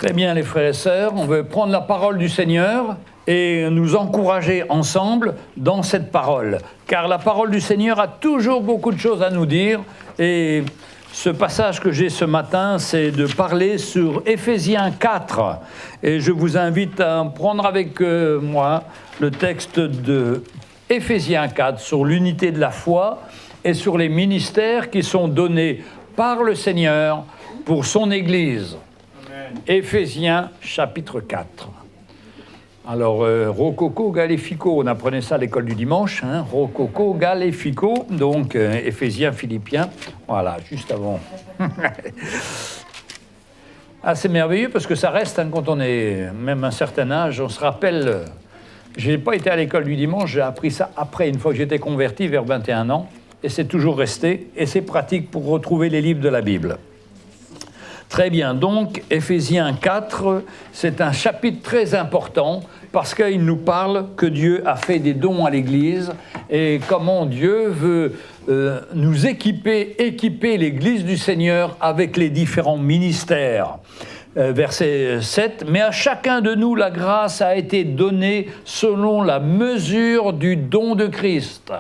Très bien les frères et sœurs, on veut prendre la parole du Seigneur et nous encourager ensemble dans cette parole. Car la parole du Seigneur a toujours beaucoup de choses à nous dire. Et ce passage que j'ai ce matin, c'est de parler sur Éphésiens 4. Et je vous invite à prendre avec moi le texte de Éphésiens 4 sur l'unité de la foi et sur les ministères qui sont donnés par le Seigneur pour son Église. Éphésiens chapitre 4. Alors, rococo, galéfico, on apprenait ça à l'école du dimanche, hein, rococo, galéfico, donc Éphésiens, Philippiens, voilà, juste avant. Ah, c'est merveilleux parce que ça reste, hein, quand on est même un certain âge, on se rappelle, je n'ai pas été à l'école du dimanche, j'ai appris ça après, une fois que j'étais converti vers 21 ans, et c'est toujours resté, et c'est pratique pour retrouver les livres de la Bible. Très bien, donc Éphésiens 4, c'est un chapitre très important parce qu'il nous parle que Dieu a fait des dons à l'Église et comment Dieu veut nous équiper l'Église du Seigneur avec les différents ministères. Verset 7, « Mais à chacun de nous, la grâce a été donnée selon la mesure du don de Christ.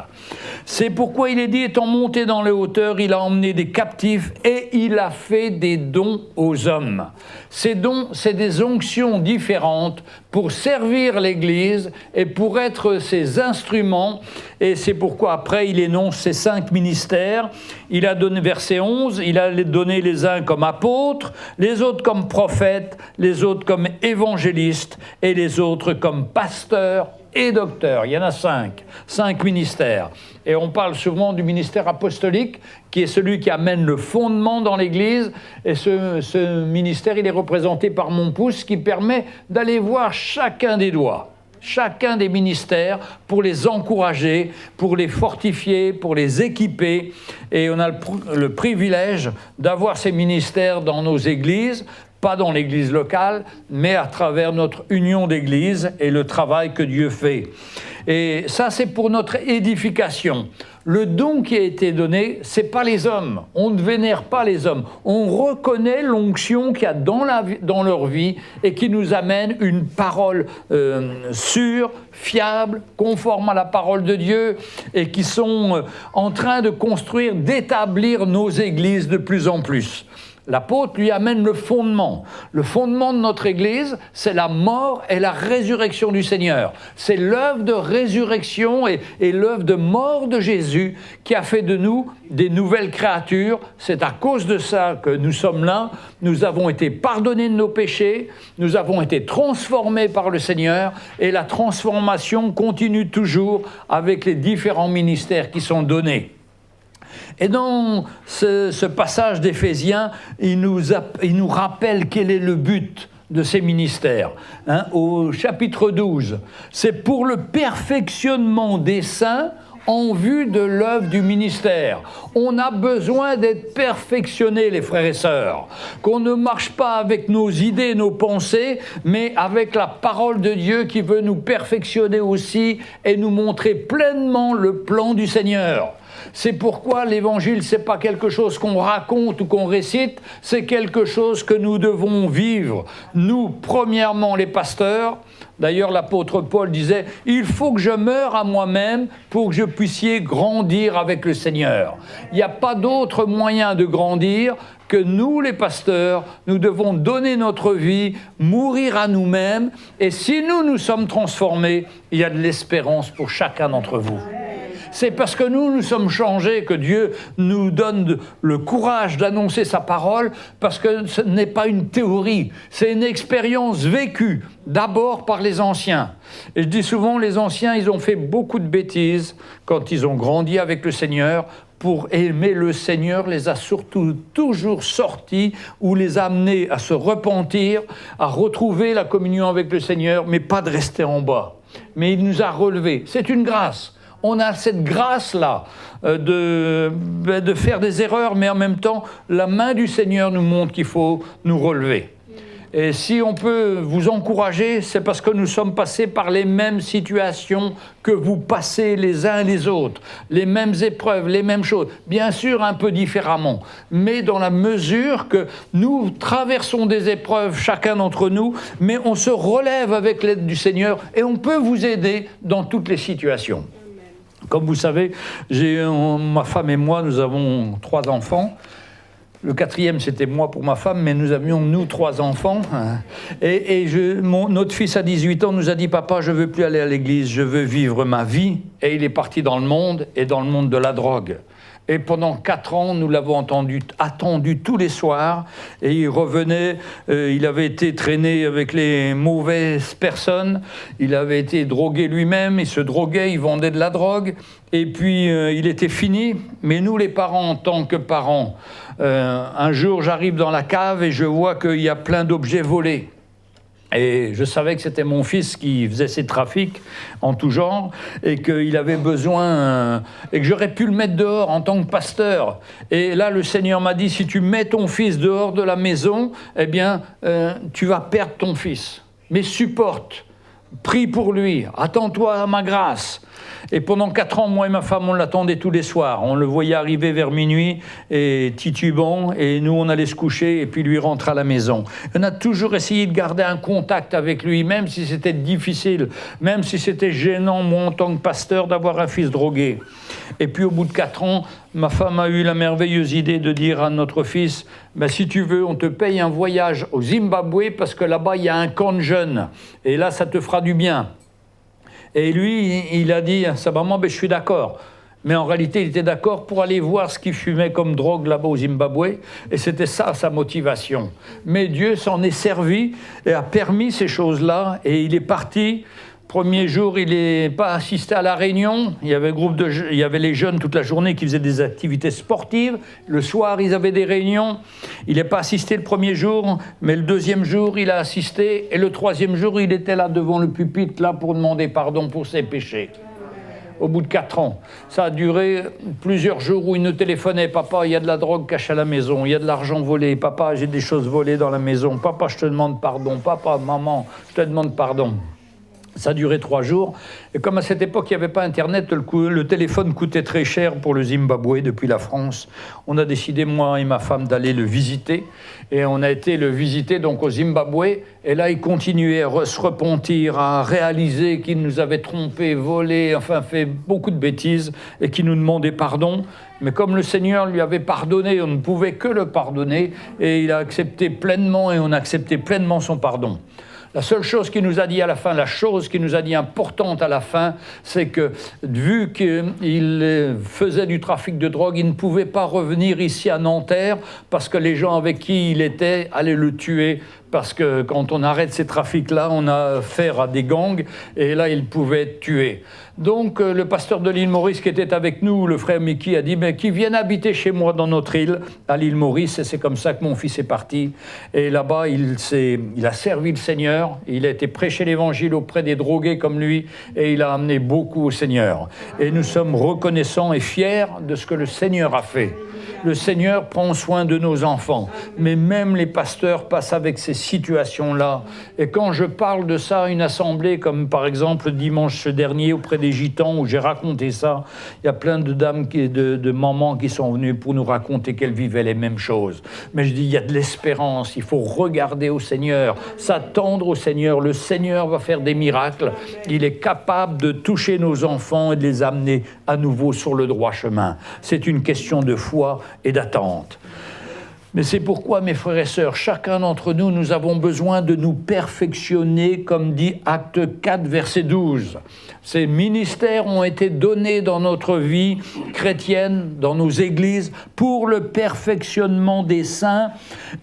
C'est pourquoi il est dit, étant monté dans les hauteurs, il a emmené des captifs et il a fait des dons aux hommes. » Ces dons, c'est des onctions différentes pour servir l'Église et pour être ses instruments. Et c'est pourquoi après, il énonce ces 5 ministères. Il a donné, verset 11, il a donné les uns comme apôtres, les autres comme prophètes, les autres comme évangélistes et les autres comme pasteurs et docteurs. Il y en a 5 ministères. Et on parle souvent du ministère apostolique, qui est celui qui amène le fondement dans l'Église. Et ce ministère, il est représenté par mon pouce, qui permet d'aller voir chacun des doigts, chacun des ministères, pour les encourager, pour les fortifier, pour les équiper. Et on a le privilège d'avoir ces ministères dans nos églises, pas dans l'église locale, mais à travers notre union d'église et le travail que Dieu fait. Et ça, c'est pour notre édification. Le don qui a été donné, c'est pas les hommes. On ne vénère pas les hommes. On reconnaît l'onction qu'il y a dans leur vie et qui nous amène une parole sûre, fiable, conforme à la parole de Dieu et qui sont en train de construire, d'établir nos églises de plus en plus. L'apôtre lui amène le fondement. Le fondement de notre Église, c'est la mort et la résurrection du Seigneur. C'est l'œuvre de résurrection et l'œuvre de mort de Jésus qui a fait de nous des nouvelles créatures. C'est à cause de ça que nous sommes là. Nous avons été pardonnés de nos péchés. Nous avons été transformés par le Seigneur. Et la transformation continue toujours avec les différents ministères qui sont donnés. Et dans ce passage d'Éphésiens, il nous rappelle quel est le but de ces ministères. Au chapitre 12, c'est pour le perfectionnement des saints en vue de l'œuvre du ministère. On a besoin d'être perfectionnés, les frères et sœurs. Qu'on ne marche pas avec nos idées, nos pensées, mais avec la parole de Dieu qui veut nous perfectionner aussi et nous montrer pleinement le plan du Seigneur. C'est pourquoi l'Évangile, ce n'est pas quelque chose qu'on raconte ou qu'on récite, c'est quelque chose que nous devons vivre. Nous, premièrement, les pasteurs. D'ailleurs, l'apôtre Paul disait « Il faut que je meure à moi-même pour que je puisse grandir avec le Seigneur. » Il n'y a pas d'autre moyen de grandir que nous, les pasteurs, nous devons donner notre vie, mourir à nous-mêmes. Et si nous sommes transformés, il y a de l'espérance pour chacun d'entre vous. C'est parce que nous sommes changés que Dieu nous donne le courage d'annoncer sa parole, parce que ce n'est pas une théorie, c'est une expérience vécue, d'abord par les anciens. Et je dis souvent, les anciens, ils ont fait beaucoup de bêtises quand ils ont grandi avec le Seigneur. Pour aimer le Seigneur, les a surtout toujours sortis ou les a amenés à se repentir, à retrouver la communion avec le Seigneur, mais pas de rester en bas. Mais il nous a relevés. C'est une grâce. On a cette grâce-là de faire des erreurs, mais en même temps, la main du Seigneur nous montre qu'il faut nous relever. Et si on peut vous encourager, c'est parce que nous sommes passés par les mêmes situations que vous passez les uns et les autres, les mêmes épreuves, les mêmes choses, bien sûr un peu différemment, mais dans la mesure que nous traversons des épreuves, chacun d'entre nous, mais on se relève avec l'aide du Seigneur et on peut vous aider dans toutes les situations. Comme vous savez, ma femme et moi, nous avons 3 enfants. Le 4e, c'était moi pour ma femme, mais nous avions, nous, 3 enfants. Notre fils à 18 ans nous a dit « Papa, je ne veux plus aller à l'église, je veux vivre ma vie. » Et il est parti dans le monde, et dans le monde de la drogue. Et pendant 4 ans, nous l'avons attendu tous les soirs. Et il revenait, il avait été traîné avec les mauvaises personnes. Il avait été drogué lui-même, il se droguait, il vendait de la drogue. Et puis, il était fini. Mais nous, les parents, en tant que parents, un jour, j'arrive dans la cave et je vois qu'il y a plein d'objets volés. Et je savais que c'était mon fils qui faisait ces trafics en tout genre et qu'il avait besoin, et que j'aurais pu le mettre dehors en tant que pasteur. Et là, le Seigneur m'a dit, si tu mets ton fils dehors de la maison, eh bien, tu vas perdre ton fils. Mais supporte, prie pour lui, attends-toi à ma grâce. Et pendant 4 ans, moi et ma femme, on l'attendait tous les soirs. On le voyait arriver vers minuit, et titubant, et nous, on allait se coucher, et puis lui rentrer à la maison. On a toujours essayé de garder un contact avec lui, même si c'était difficile, même si c'était gênant, moi, en tant que pasteur, d'avoir un fils drogué. Et puis, au bout de 4 ans, ma femme a eu la merveilleuse idée de dire à notre fils, ben, si tu veux, on te paye un voyage au Zimbabwe, parce que là-bas, il y a un camp de jeunes. Et là, ça te fera du bien. Et lui, il a dit à sa maman, ben, je suis d'accord. Mais en réalité, il était d'accord pour aller voir ce qu'il fumait comme drogue là-bas au Zimbabwe. Et c'était ça, sa motivation. Mais Dieu s'en est servi et a permis ces choses-là. Et il est parti. Premier jour, il n'est pas assisté à la réunion. Il y avait les jeunes toute la journée qui faisaient des activités sportives. Le soir, ils avaient des réunions. Il n'est pas assisté le premier jour, mais le 2e jour, il a assisté. Et le 3e jour, il était là devant le pupitre, là pour demander pardon pour ses péchés. Au bout de 4 ans. Ça a duré plusieurs jours où il nous téléphonait. « Papa, il y a de la drogue cachée à la maison. Il y a de l'argent volé. Papa, j'ai des choses volées dans la maison. Papa, je te demande pardon. Papa, maman, je te demande pardon. » Ça a duré 3 jours. Et comme à cette époque, il n'y avait pas Internet, le téléphone coûtait très cher pour le Zimbabwe depuis la France. On a décidé, moi et ma femme, d'aller le visiter. Et on a été le visiter donc au Zimbabwe. Et là, il continuait à se repentir, à réaliser qu'il nous avait trompés, volés, enfin fait beaucoup de bêtises et qu'il nous demandait pardon. Mais comme le Seigneur lui avait pardonné, on ne pouvait que le pardonner. Et il a accepté pleinement et on a accepté pleinement son pardon. La seule chose qu'il nous a dit à la fin, la chose qu'il nous a dit importante à la fin, c'est que vu qu'il faisait du trafic de drogue, il ne pouvait pas revenir ici à Nanterre parce que les gens avec qui il était allaient le tuer. Parce que quand on arrête ces trafics-là, on a affaire à des gangs, et là, il pouvait être tué. Donc, le pasteur de l'île Maurice qui était avec nous, le frère Mickey, a dit « qu'il vienne habiter chez moi dans notre île, à l'île Maurice », et c'est comme ça que mon fils est parti. Et là-bas, il a servi le Seigneur, il a été prêcher l'évangile auprès des drogués comme lui, et il a amené beaucoup au Seigneur. Et nous sommes reconnaissants et fiers de ce que le Seigneur a fait. Le Seigneur prend soin de nos enfants, mais même les pasteurs passent avec ces situations-là. Et quand je parle de ça à une assemblée, comme par exemple dimanche dernier auprès des Gitans, où j'ai raconté ça, il y a plein de dames, de mamans qui sont venues pour nous raconter qu'elles vivaient les mêmes choses. Mais je dis, il y a de l'espérance, il faut regarder au Seigneur, s'attendre au Seigneur. Le Seigneur va faire des miracles. Il est capable de toucher nos enfants et de les amener à nouveau sur le droit chemin. C'est une question de foi et d'attente. Mais c'est pourquoi, mes frères et sœurs, chacun d'entre nous, nous avons besoin de nous perfectionner, comme dit Acte 4, verset 12. Ces ministères ont été donnés dans notre vie chrétienne, dans nos églises, pour le perfectionnement des saints,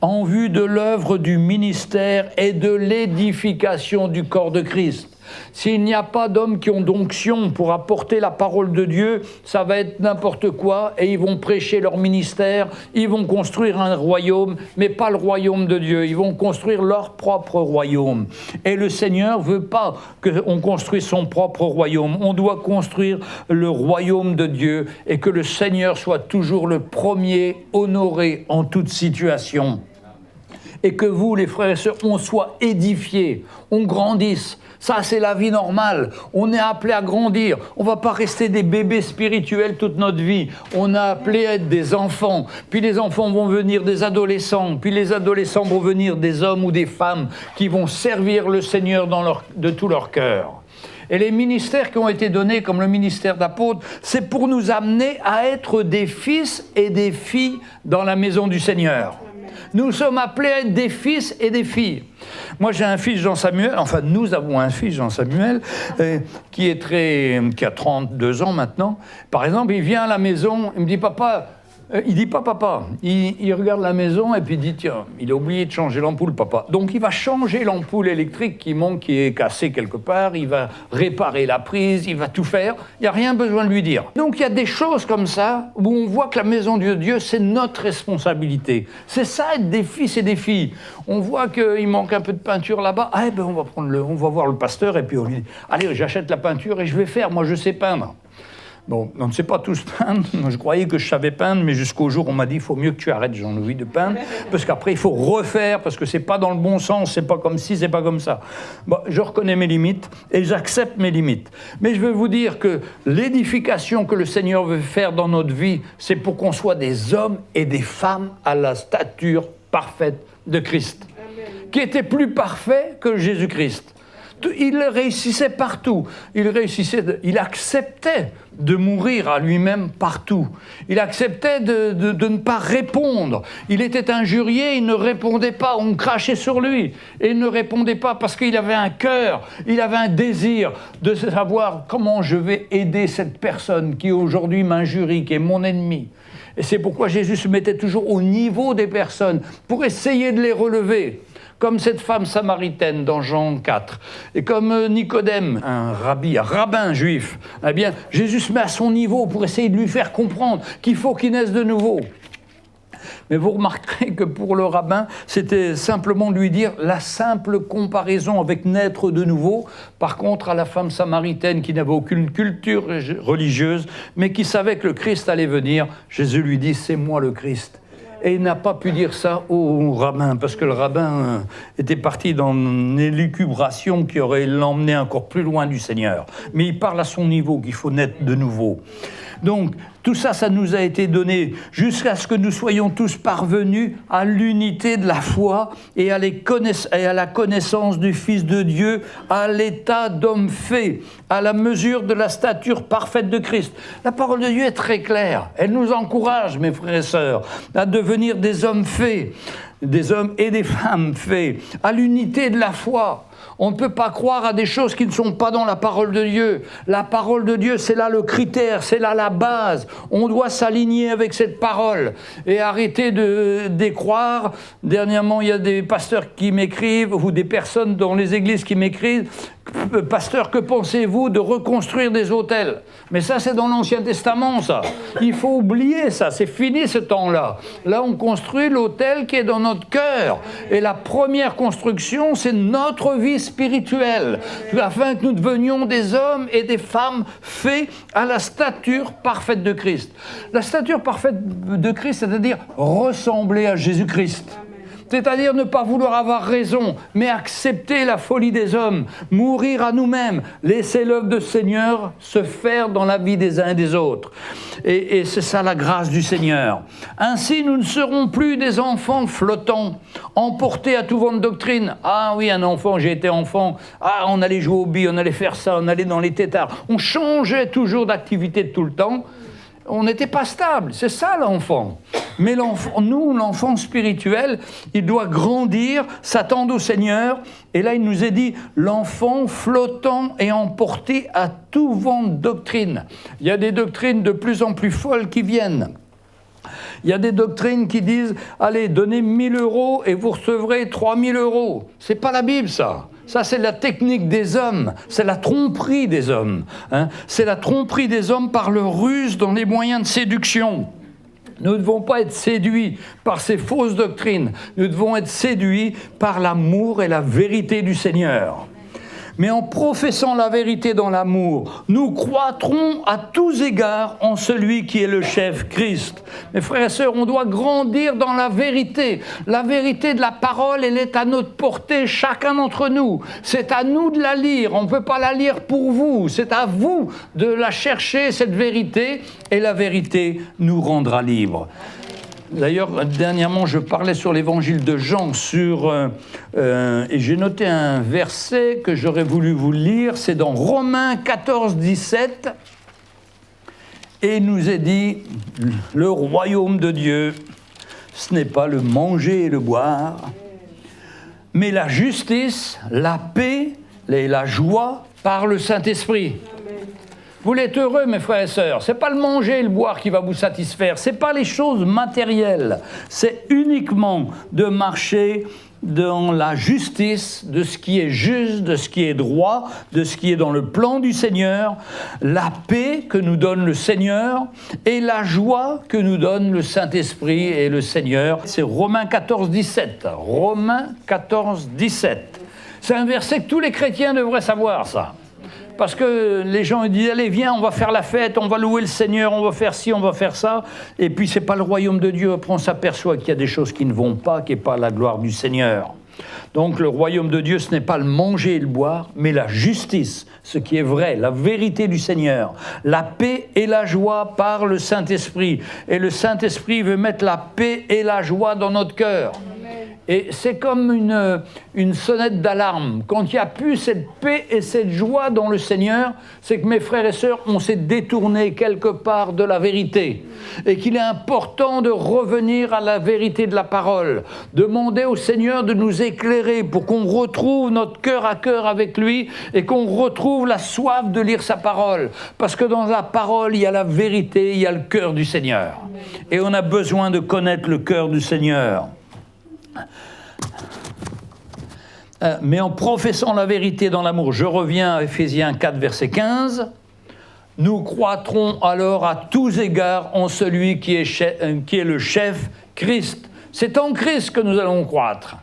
en vue de l'œuvre du ministère et de l'édification du corps de Christ. S'il n'y a pas d'hommes qui ont d'onction pour apporter la parole de Dieu, ça va être n'importe quoi et ils vont prêcher leur ministère, ils vont construire un royaume, mais pas le royaume de Dieu, ils vont construire leur propre royaume. Et le Seigneur ne veut pas qu'on construise son propre royaume, on doit construire le royaume de Dieu et que le Seigneur soit toujours le premier honoré en toute situation. et que vous, les frères et sœurs, on soit édifiés, on grandisse. Ça, c'est la vie normale. On est appelé à grandir. On ne va pas rester des bébés spirituels toute notre vie. On est appelé à être des enfants. Puis les enfants vont venir des adolescents. Puis les adolescents vont venir des hommes ou des femmes qui vont servir le Seigneur de tout leur cœur. Et les ministères qui ont été donnés, comme le ministère d'apôtre, c'est pour nous amener à être des fils et des filles dans la maison du Seigneur. Nous sommes appelés à être des fils et des filles. Moi, j'ai un fils, Jean-Samuel, enfin, nous avons un fils, Jean-Samuel, qui a 32 ans maintenant. Par exemple, il vient à la maison, il me dit, papa, il dit pas papa, il regarde la maison et puis il dit, tiens, il a oublié de changer l'ampoule, papa. Donc, il va changer l'ampoule électrique qui est cassée quelque part, il va réparer la prise, il va tout faire, il n'y a rien besoin de lui dire. Donc, il y a des choses comme ça où on voit que la maison de Dieu, c'est notre responsabilité. C'est ça, être des fils et des filles. On voit qu'il manque un peu de peinture là-bas, ah, ben, on va voir le pasteur et puis on lui dit, allez, j'achète la peinture et je vais faire, moi je sais peindre. Bon, on ne sait pas tous peindre. Je croyais que je savais peindre, mais jusqu'au jour où on m'a dit il faut mieux que tu arrêtes, Jean-Louis, de peindre, parce qu'après il faut refaire, parce que c'est pas dans le bon sens, c'est pas comme ci, c'est pas comme ça. Bon, je reconnais mes limites et j'accepte mes limites. Mais je veux vous dire que l'édification que le Seigneur veut faire dans notre vie, c'est pour qu'on soit des hommes et des femmes à la stature parfaite de Christ, qui était plus parfait que Jésus-Christ. Il réussissait partout. Il acceptait de mourir à lui-même partout. Il acceptait de ne pas répondre. Il était injurié, il ne répondait pas. On crachait sur lui. Et il ne répondait pas parce qu'il avait un cœur, il avait un désir de savoir comment je vais aider cette personne qui aujourd'hui m'injurie, qui est mon ennemi. Et c'est pourquoi Jésus se mettait toujours au niveau des personnes pour essayer de les relever. Comme cette femme samaritaine dans Jean 4, et comme Nicodème, un rabbin juif, eh bien, Jésus se met à son niveau pour essayer de lui faire comprendre qu'il faut qu'il naisse de nouveau. Mais vous remarquerez que pour le rabbin, c'était simplement lui dire la simple comparaison avec naître de nouveau. Par contre, à la femme samaritaine qui n'avait aucune culture religieuse, mais qui savait que le Christ allait venir, Jésus lui dit « c'est moi le Christ ». Et il n'a pas pu dire ça au rabbin, parce que le rabbin était parti dans une élucubration qui aurait l'emmené encore plus loin du Seigneur. Mais il parle à son niveau qu'il faut naître de nouveau. Donc, tout ça, ça nous a été donné jusqu'à ce que nous soyons tous parvenus à l'unité de la foi et à la connaissance du Fils de Dieu, à l'état d'homme fait, à la mesure de la stature parfaite de Christ. La parole de Dieu est très claire. Elle nous encourage, mes frères et sœurs, à devenir des hommes faits, des hommes et des femmes faits, à l'unité de la foi. On ne peut pas croire à des choses qui ne sont pas dans la parole de Dieu. La parole de Dieu, c'est là le critère, c'est là la base. On doit s'aligner avec cette parole et arrêter d'y croire. Dernièrement, il y a des pasteurs qui m'écrivent, ou des personnes dans les églises qui m'écrivent, « Pasteur, que pensez-vous de reconstruire des autels ?» Mais ça, c'est dans l'Ancien Testament, ça. Il faut oublier ça, c'est fini ce temps-là. Là, on construit l'autel qui est dans notre cœur. Et la première construction, c'est notre vie spirituelle, afin que nous devenions des hommes et des femmes faits à la stature parfaite de Christ. La stature parfaite de Christ, c'est-à-dire ressembler à Jésus-Christ. C'est-à-dire ne pas vouloir avoir raison, mais accepter la folie des hommes, mourir à nous-mêmes, laisser l'œuvre du Seigneur se faire dans la vie des uns et des autres. Et c'est ça la grâce du Seigneur. Ainsi, nous ne serons plus des enfants flottants, emportés à tout vent de doctrine. Ah oui, un enfant, j'ai été enfant. Ah, on allait jouer aux billes, on allait faire ça, on allait dans les têtards. On changeait toujours d'activité tout le temps. On n'était pas stable, c'est ça l'enfant. Mais l'enfant spirituel, il doit grandir, s'attendre au Seigneur. Et là, il nous est dit, l'enfant flottant et emporté à tout vent de doctrine. Il y a des doctrines de plus en plus folles qui viennent. Il y a des doctrines qui disent, allez, donnez 1 000 € et vous recevrez 3 000 €. C'est pas la Bible, ça. Ça, c'est la technique des hommes, c'est la tromperie des hommes. Hein. C'est la tromperie des hommes par leur ruse dans les moyens de séduction. Nous ne devons pas être séduits par ces fausses doctrines. Nous devons être séduits par l'amour et la vérité du Seigneur. Mais en professant la vérité dans l'amour, nous croîtrons à tous égards en celui qui est le chef, Christ. Mes frères et sœurs, on doit grandir dans la vérité. La vérité de la parole, elle est à notre portée, chacun d'entre nous. C'est à nous de la lire. On ne peut pas la lire pour vous. C'est à vous de la chercher, cette vérité, et la vérité nous rendra libres. D'ailleurs, dernièrement, je parlais sur l'évangile de Jean, et j'ai noté un verset que j'aurais voulu vous lire, c'est dans Romains 14, 17, et il nous est dit, le royaume de Dieu, ce n'est pas le manger et le boire, mais la justice, la paix et la joie par le Saint-Esprit. Vous voulez être heureux, mes frères et sœurs. Ce n'est pas le manger et le boire qui va vous satisfaire. Ce n'est pas les choses matérielles. C'est uniquement de marcher dans la justice, de ce qui est juste, de ce qui est droit, de ce qui est dans le plan du Seigneur, la paix que nous donne le Seigneur et la joie que nous donne le Saint-Esprit et le Seigneur. C'est Romains 14, 17. Romains 14, 17. C'est un verset que tous les chrétiens devraient savoir, ça. Parce que les gens disent, allez, viens, on va faire la fête, on va louer le Seigneur, on va faire ci, on va faire ça. Et puis, ce n'est pas le royaume de Dieu. Après, on s'aperçoit qu'il y a des choses qui ne vont pas, qui n'est pas la gloire du Seigneur. Donc, le royaume de Dieu, ce n'est pas le manger et le boire, mais la justice, ce qui est vrai, la vérité du Seigneur, la paix et la joie par le Saint-Esprit. Et le Saint-Esprit veut mettre la paix et la joie dans notre cœur. Et c'est comme une sonnette d'alarme. Quand il n'y a plus cette paix et cette joie dans le Seigneur, c'est que mes frères et sœurs, on s'est détourné quelque part de la vérité. Et qu'il est important de revenir à la vérité de la parole. Demander au Seigneur de nous éclairer pour qu'on retrouve notre cœur à cœur avec lui et qu'on retrouve la soif de lire sa parole. Parce que dans la parole, il y a la vérité, il y a le cœur du Seigneur. Et on a besoin de connaître le cœur du Seigneur. Mais en professant la vérité dans l'amour, je reviens à Éphésiens 4, verset 15, nous croîtrons alors à tous égards en celui qui est le chef, Christ. C'est en Christ que nous allons croître.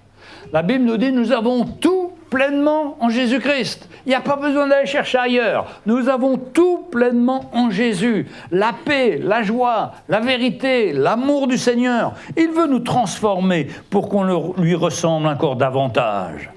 La Bible nous dit, nous avons tout pleinement en Jésus-Christ. Il n'y a pas besoin d'aller chercher ailleurs. Nous avons tout pleinement en Jésus. La paix, la joie, la vérité, l'amour du Seigneur. Il veut nous transformer pour qu'on lui ressemble encore davantage.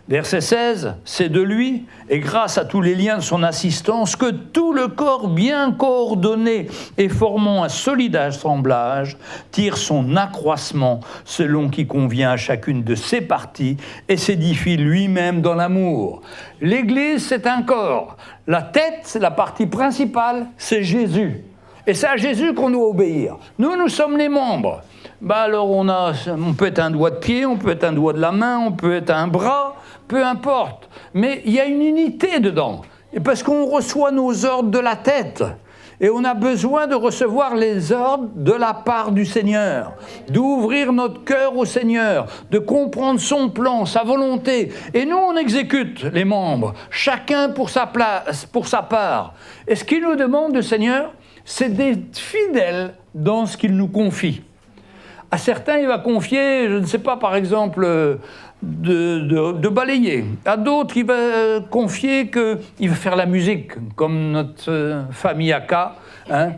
Verset 16, c'est de lui, et grâce à tous les liens de son assistance, que tout le corps bien coordonné et formant un solide assemblage tire son accroissement selon qui convient à chacune de ses parties et s'édifie lui-même dans l'amour. L'Église, c'est un corps. La tête, c'est la partie principale, c'est Jésus. Et c'est à Jésus qu'on doit obéir. Nous sommes les membres. Alors on peut être un doigt de pied, on peut être un doigt de la main, on peut être un bras, peu importe. Mais il y a une unité dedans. Et parce qu'on reçoit nos ordres de la tête. Et on a besoin de recevoir les ordres de la part du Seigneur, d'ouvrir notre cœur au Seigneur, de comprendre son plan, sa volonté. Et nous, on exécute les membres, chacun pour sa place, pour sa part. Et ce qu'il nous demande, le Seigneur, c'est d'être fidèle dans ce qu'il nous confie. À certains, il va confier, je ne sais pas, par exemple, de balayer. À d'autres, il va confier qu'il va faire la musique, comme notre famille Aka. Hein.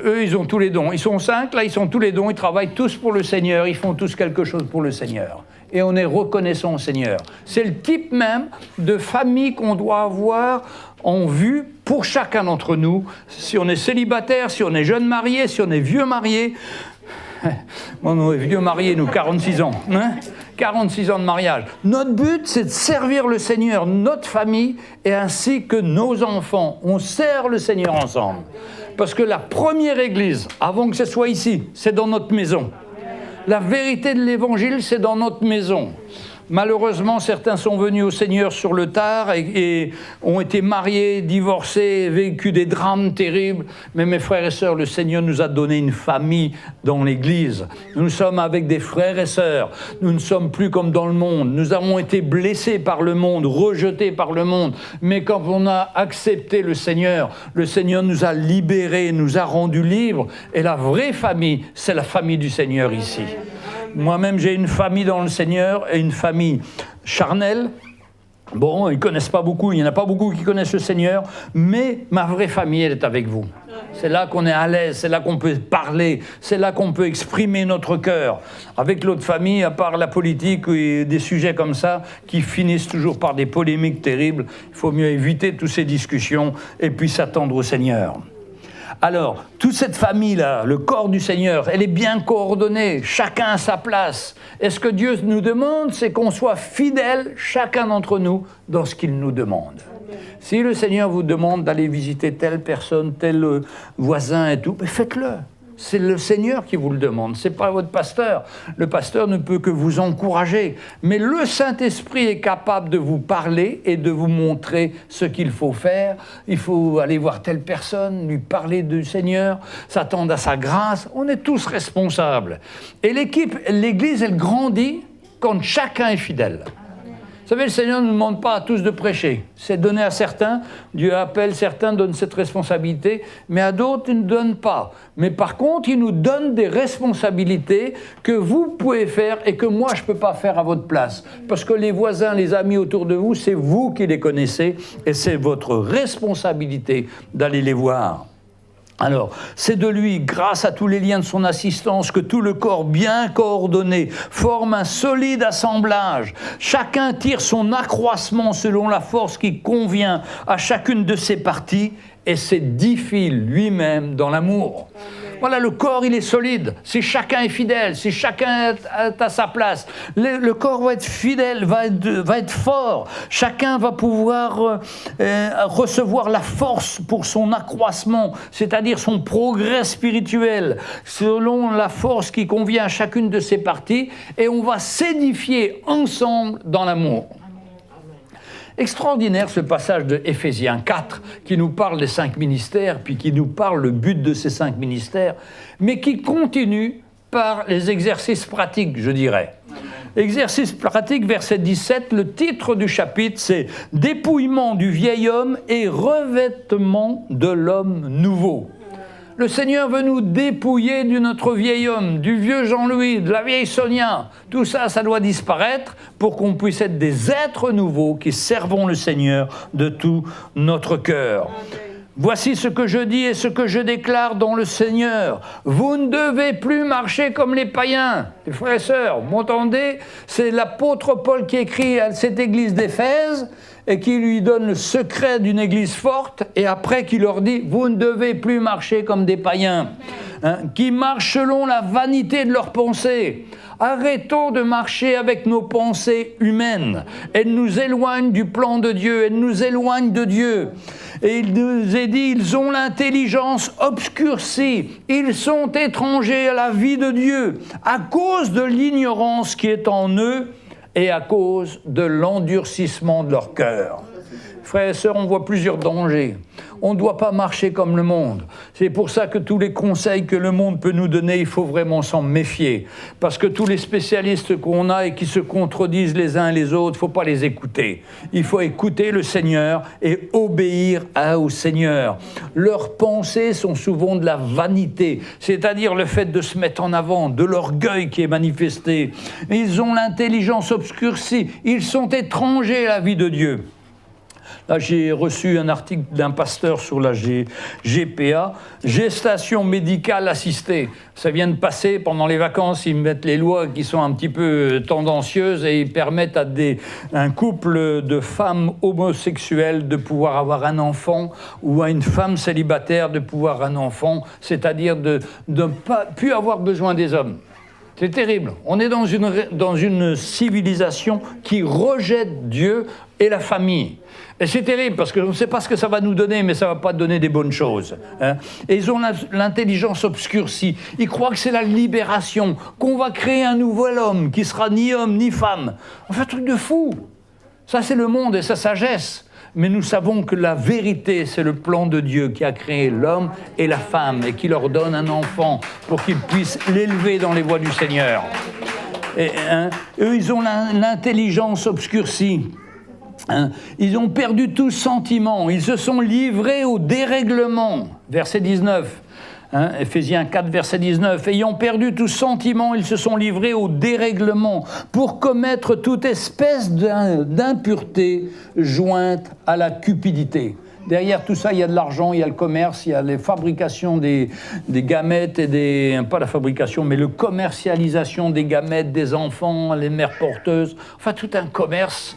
Eux, ils ont tous les dons. Ils sont 5, là, ils sont tous les dons. Ils travaillent tous pour le Seigneur. Ils font tous quelque chose pour le Seigneur. Et on est reconnaissant au Seigneur. C'est le type même de famille qu'on doit avoir en vue pour chacun d'entre nous. Si on est célibataire, si on est jeune marié, si on est vieux marié. On est vieux mariés, nous, 46 ans. Hein, 46 ans de mariage. Notre but, c'est de servir le Seigneur, notre famille, et ainsi que nos enfants. On sert le Seigneur ensemble. Parce que la première église, avant que ce soit ici, c'est dans notre maison. La vérité de l'Évangile, c'est dans notre maison. Malheureusement, certains sont venus au Seigneur sur le tard et ont été mariés, divorcés, vécu des drames terribles. Mais mes frères et sœurs, le Seigneur nous a donné une famille dans l'Église. Nous sommes avec des frères et sœurs. Nous ne sommes plus comme dans le monde. Nous avons été blessés par le monde, rejetés par le monde. Mais quand on a accepté le Seigneur nous a libérés, nous a rendus libres. Et la vraie famille, c'est la famille du Seigneur ici. Moi-même, j'ai une famille dans le Seigneur et une famille charnelle. Bon, ils ne connaissent pas beaucoup, il n'y en a pas beaucoup qui connaissent le Seigneur, mais ma vraie famille, elle est avec vous. C'est là qu'on est à l'aise, c'est là qu'on peut parler, c'est là qu'on peut exprimer notre cœur. Avec l'autre famille, à part la politique et des sujets comme ça, qui finissent toujours par des polémiques terribles, il faut mieux éviter toutes ces discussions et puis s'attendre au Seigneur. Alors, toute cette famille-là, le corps du Seigneur, elle est bien coordonnée, chacun à sa place. Et ce que Dieu nous demande, c'est qu'on soit fidèles, chacun d'entre nous, dans ce qu'il nous demande. Si le Seigneur vous demande d'aller visiter telle personne, tel voisin et tout, ben faites-le. C'est le Seigneur qui vous le demande, ce n'est pas votre pasteur. Le pasteur ne peut que vous encourager. Mais le Saint-Esprit est capable de vous parler et de vous montrer ce qu'il faut faire. Il faut aller voir telle personne, lui parler du Seigneur, s'attendre à sa grâce. On est tous responsables. Et l'Église, elle grandit quand chacun est fidèle. Vous savez, le Seigneur ne nous demande pas à tous de prêcher. C'est donné à certains, Dieu appelle certains, donne cette responsabilité, mais à d'autres, il ne donne pas. Mais par contre, il nous donne des responsabilités que vous pouvez faire et que moi, je ne peux pas faire à votre place. Parce que les voisins, les amis autour de vous, c'est vous qui les connaissez et c'est votre responsabilité d'aller les voir. Alors, c'est de lui, grâce à tous les liens de son assistance, que tout le corps bien coordonné forme un solide assemblage. Chacun tire son accroissement selon la force qui convient à chacune de ses parties et s'édifie lui-même dans l'amour. Voilà, le corps, il est solide. Si chacun est fidèle, si chacun est à sa place, le corps va être fidèle, va être fort. Chacun va pouvoir recevoir la force pour son accroissement, c'est-à-dire son progrès spirituel, selon la force qui convient à chacune de ses parties, et on va s'édifier ensemble dans l'amour. Extraordinaire ce passage de Éphésiens 4 qui nous parle des 5 ministères, puis qui nous parle le but de ces 5 ministères, mais qui continue par les exercices pratiques, je dirais. Exercice pratique, verset 17, le titre du chapitre, c'est « Dépouillement du vieil homme et revêtement de l'homme nouveau ». Le Seigneur veut nous dépouiller de notre vieil homme, du vieux Jean-Louis, de la vieille Sonia. Tout ça, ça doit disparaître pour qu'on puisse être des êtres nouveaux qui servons le Seigneur de tout notre cœur. Voici ce que je dis et ce que je déclare dans le Seigneur. Vous ne devez plus marcher comme les païens. Les frères et sœurs, vous m'entendez ? C'est l'apôtre Paul qui écrit à cette église d'Éphèse et qui lui donne le secret d'une église forte et après qui leur dit « Vous ne devez plus marcher comme des païens, qui marchent selon la vanité de leurs pensées. » Arrêtons de marcher avec nos pensées humaines. Elles nous éloignent du plan de Dieu, elles nous éloignent de Dieu. Et il nous est dit, ils ont l'intelligence obscurcie, ils sont étrangers à la vie de Dieu, à cause de l'ignorance qui est en eux et à cause de l'endurcissement de leur cœur. Frères et sœurs, on voit plusieurs dangers. On ne doit pas marcher comme le monde. C'est pour ça que tous les conseils que le monde peut nous donner, il faut vraiment s'en méfier. Parce que tous les spécialistes qu'on a et qui se contredisent les uns et les autres, il ne faut pas les écouter. Il faut écouter le Seigneur et obéir au Seigneur. Leurs pensées sont souvent de la vanité, c'est-à-dire le fait de se mettre en avant, de l'orgueil qui est manifesté. Ils ont l'intelligence obscurcie, ils sont étrangers à la vie de Dieu. Là, j'ai reçu un article d'un pasteur sur la GPA, gestation médicale assistée. Ça vient de passer pendant les vacances, ils mettent les lois qui sont un petit peu tendancieuses et ils permettent à un couple de femmes homosexuelles de pouvoir avoir un enfant ou à une femme célibataire de pouvoir avoir un enfant, c'est-à-dire de ne pas plus avoir besoin des hommes. C'est terrible. On est dans une civilisation qui rejette Dieu et la famille. Et c'est terrible parce qu'on ne sait pas ce que ça va nous donner, mais ça ne va pas donner des bonnes choses. Et ils ont l'intelligence obscurcie. Ils croient que c'est la libération, qu'on va créer un nouvel homme qui sera ni homme ni femme. Enfin, un truc de fou. Ça, c'est le monde et sa sagesse. Mais nous savons que la vérité, c'est le plan de Dieu qui a créé l'homme et la femme et qui leur donne un enfant pour qu'ils puissent l'élever dans les voies du Seigneur. Et, eux, ils ont l'intelligence obscurcie. Ils ont perdu tout sentiment. Ils se sont livrés au dérèglement. Verset 19. Éphésiens 4, verset 19. « Ayant perdu tout sentiment, ils se sont livrés au dérèglement pour commettre toute espèce d'impureté jointe à la cupidité. » Derrière tout ça, il y a de l'argent, il y a le commerce, il y a les fabrications des gamètes et pas la fabrication, mais le commercialisation des gamètes des enfants, les mères porteuses, enfin tout un commerce.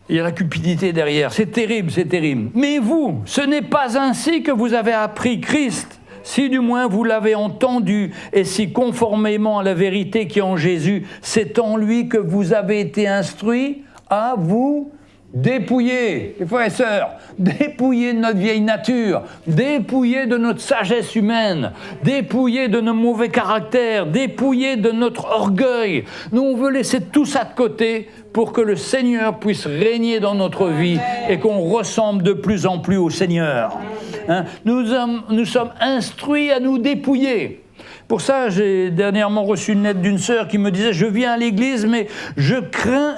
Il y a la cupidité derrière. C'est terrible, c'est terrible. Mais vous, ce n'est pas ainsi que vous avez appris Christ, si du moins vous l'avez entendu, et si conformément à la vérité qui est en Jésus, c'est en lui que vous avez été instruits à vous dépouiller, les frères et sœurs, dépouiller de notre vieille nature, dépouiller de notre sagesse humaine, dépouiller de nos mauvais caractères, dépouiller de notre orgueil. Nous, on veut laisser tout ça de côté pour que le Seigneur puisse régner dans notre vie et qu'on ressemble de plus en plus au Seigneur. Nous sommes instruits à nous dépouiller. Pour ça, j'ai dernièrement reçu une lettre d'une sœur qui me disait « Je viens à l'église, mais je crains,